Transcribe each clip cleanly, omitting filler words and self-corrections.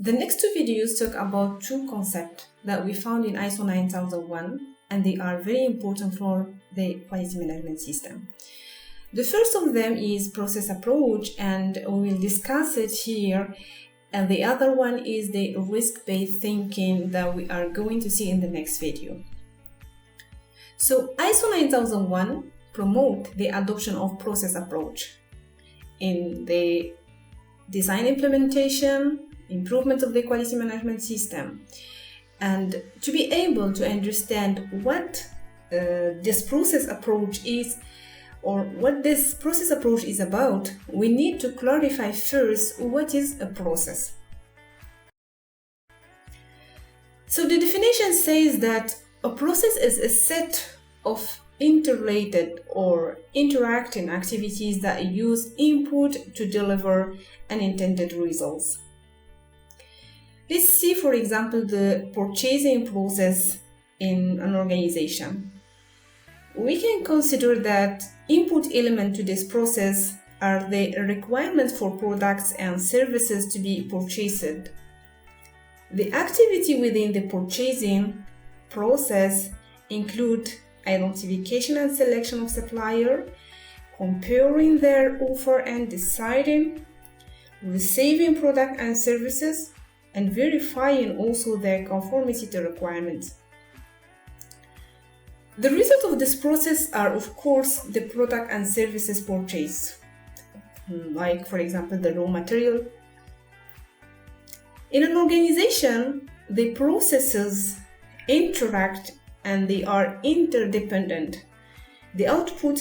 The next two videos talk about two concepts that we found in ISO 9001, and they are very important for the quality management system. The first of them is process approach, and we will discuss it here. And the other one is the risk-based thinking that we are going to see in the next video. So ISO 9001 promote the adoption of process approach in the design implementation, improvement of the quality management system. And to be able to understand what this process approach is, or what this process approach is about, we need to clarify first what is a process. So the definition says that a process is a set of interrelated or interacting activities that use input to deliver an intended results. Let's see, for example, the purchasing process in an organization. We can consider that input element to this process are the requirements for products and services to be purchased. The activity within the purchasing process include identification and selection of supplier, comparing their offer and deciding, receiving product and services, and verifying also their conformity to requirements. The result of this process are, of course, the product and services purchased, like, for example, the raw material. In an organization, the processes interact and they are interdependent. The output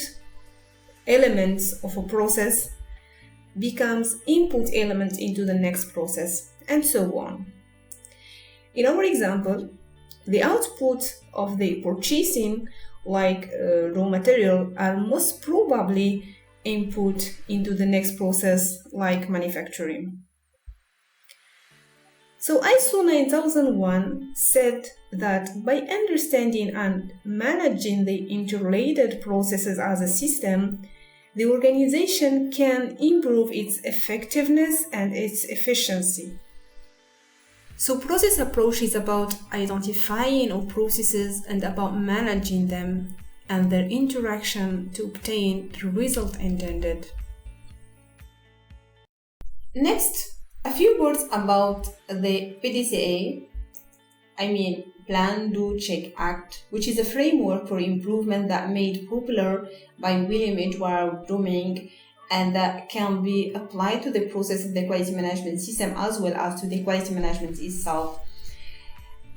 elements of a process becomes input elements into the next process, and so on. In our example, the output of the purchasing, like raw material, are most probably input into the next process, like manufacturing. So ISO 9001 said that by understanding and managing the interrelated processes as a system, the organization can improve its effectiveness and its efficiency. So process approach is about identifying of processes and about managing them and their interaction to obtain the result intended. Next, a few words about the PDCA, Plan, Do, Check, Act, which is a framework for improvement that made popular by William Edward Deming, and that can be applied to the process of the quality management system as well as to the quality management itself.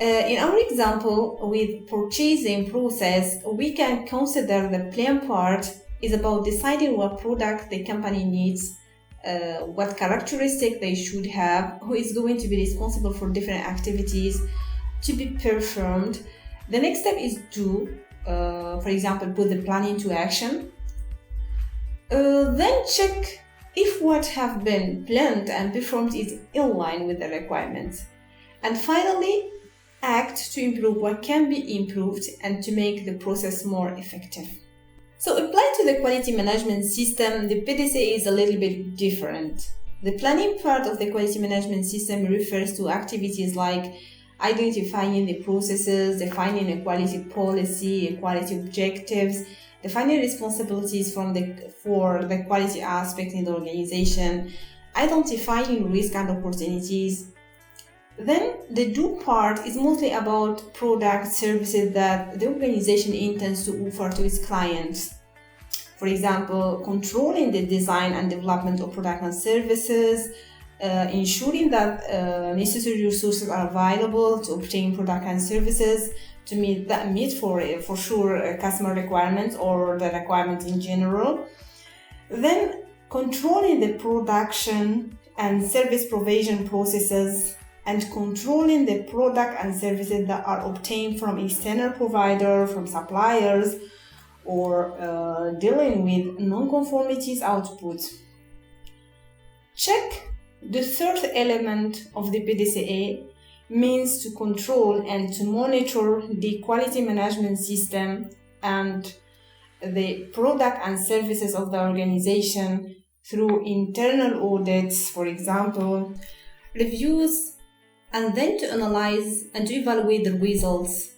In our example with purchasing process, we can consider the plan part is about deciding what product the company needs, what characteristic they should have, who is going to be responsible for different activities to be performed. The next step is do, for example, put the plan into action. Then check if what have been planned and performed is in line with the requirements. And finally, act to improve what can be improved and to make the process more effective. So applied to the quality management system, the PDCA is a little bit different. The planning part of the quality management system refers to activities like identifying the processes, defining a quality policy, quality objectives, defining responsibilities for the quality aspect in the organization, identifying risk and opportunities. Then the do part is mostly about product services that the organization intends to offer to its clients. For example, controlling the design and development of product and services, ensuring that necessary resources are available to obtain product and services to meet for sure customer requirements or the requirements in general. Then controlling the production and service provision processes and controlling the product and services that are obtained from external providers, from suppliers, or dealing with non-conformities output. Check, the third element of the PDCA, means to control and to monitor the quality management system and the product and services of the organization through internal audits, for example, reviews and then to analyze and to evaluate the results.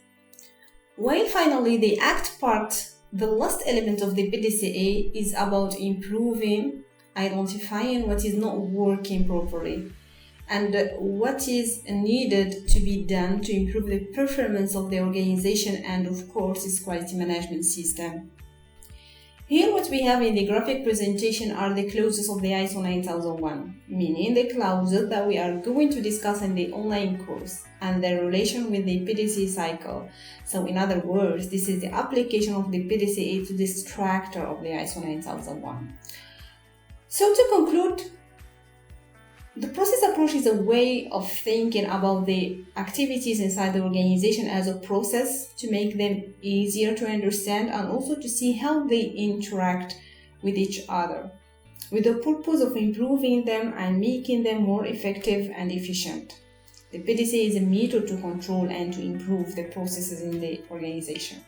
While finally the ACT part, the last element of the PDCA, is about improving, identifying what is not working properly and what is needed to be done to improve the performance of the organization and of course its quality management system. Here what we have in the graphic presentation are the clauses of the ISO 9001, meaning the clauses that we are going to discuss in the online course and their relation with the PDCA cycle. So in other words, this is the application of the PDCA to the structure of the ISO 9001. So to conclude, the process approach is a way of thinking about the activities inside the organization as a process to make them easier to understand and also to see how they interact with each other, with the purpose of improving them and making them more effective and efficient. The PDCA is a method to control and to improve the processes in the organization.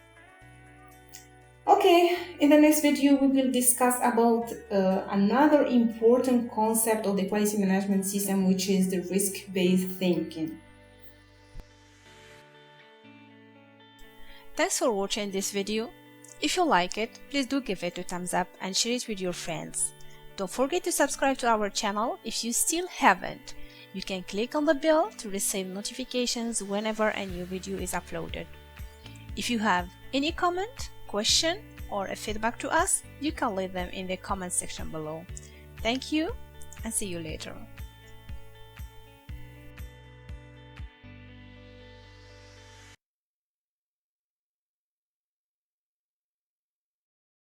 Okay, in the next video we will discuss about another important concept of the quality management system, which is the risk-based thinking. Thanks for watching this video. If you like it, please do give it a thumbs up and share it with your friends. Don't forget to subscribe to our channel if you still haven't. You can click on the bell to receive notifications whenever a new video is uploaded. If you have any comment, question or a feedback to us, you can leave them in the comment section below. Thank you and see you later.